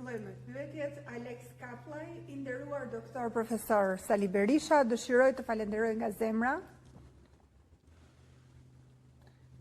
filloj me pyetjet. Alex Kaplaj, i nderuar doktor profesor Sali Berisha, dëshiroj të falenderoj nga zemra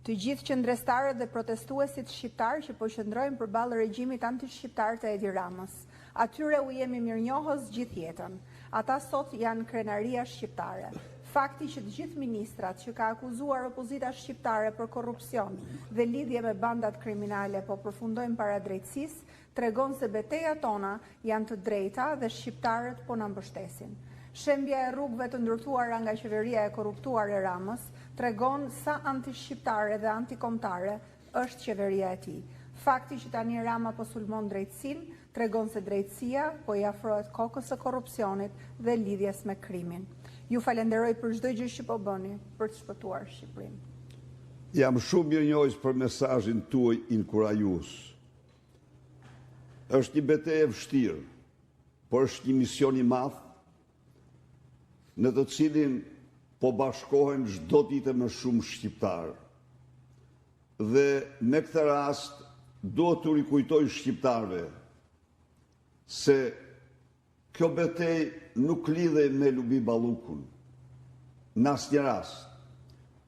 të gjithë qëndrestarët dhe protestuesit shqiptar që po qëndrojnë përballë regjimit anti-shqiptar të Edi Ramës. Atyre u jemi mirënjohës gjithë jetën. Ata sot janë krenaria shqiptare. Fakti që të gjithë ministrat që ka akuzuar opozita shqiptare për korrupsion dhe lidhje me bandat kriminale po përfundojnë para drejtësisë, tregon se betejat tona janë të drejta dhe shqiptarët po na mbështesin. Shembja e rrugëve të ndërtuara nga qeveria e korruptuar e Ramës tregon sa anti-shqiptare dhe antikombëtare është qeveria e tij. Fakti që tani Rama po sulmon drejtësinë tregon se drejtësia po i afrohet kokës së korrupsionit dhe lidhjes me krimin. Ju falenderoj për çdo gjë që po bëni për të shpëtuar Shqipërinë. Jam shumë mirënjohës për mesazhin tuaj inkurajues. Është një betejë e vështirë, por është një mision i madh në të cilin po bashkohen çdo ditë më shumë shqiptarë. Dhe me këtë rast duhet të rikujtoj shqiptarëve se kjo betejë nuk lidhej me Lubi Ballukun. Në asnjë rast.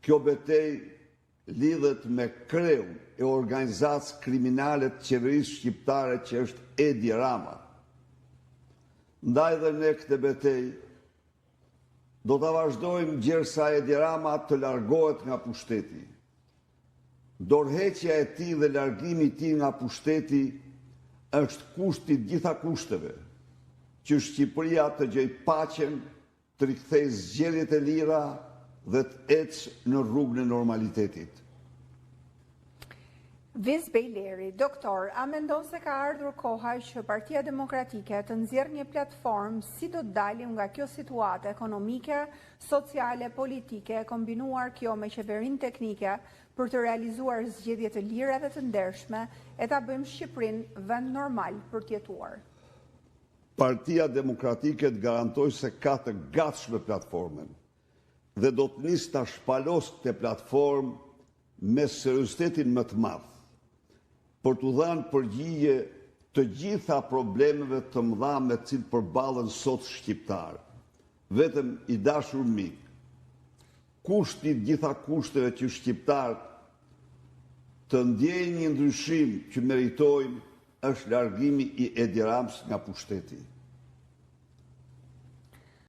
Kjo betejë lidhet me kreun e organizacës kriminale të qeverisë shqiptare që është Edi Rama. Ndaj dhe ne këtë betejë do të vazhdojmë gjersa Edi Rama të largohet nga pushteti. Dorëheqja e tij dhe largimi i tij nga pushteti është kushti i gjitha kushteve që Shqipëria të gjejë paqen, të rikthejë zgjedhjet e lira dhe të ecë në rrugën e normalitetit. Viz Bejleri, doktor, a mendon se ka ardhur koha që Partia Demokratike të nxjerrë një platformë si do të dalim nga kjo situatë ekonomike, sociale, politike, kombinuar kjo me qeverinë teknike për të realizuar zgjedhje të lira dhe të ndershme e ta bëjmë Shqipërinë vend normal për të jetuar? Partia Demokratike të garantoj se ka të gatshme platformën dhe do të nisë ta shpalos këtë platformë me seriozitetin më të madh për të dhënë përgjigje të gjitha problemeve të mëdha me të cilat përballen sot shqiptarë. Vetëm i dashur mik, kushti i gjitha kushteve që shqiptarët të ndjejnë një ndryshim që meritojnë është largimi i Edi Ramës nga pushteti.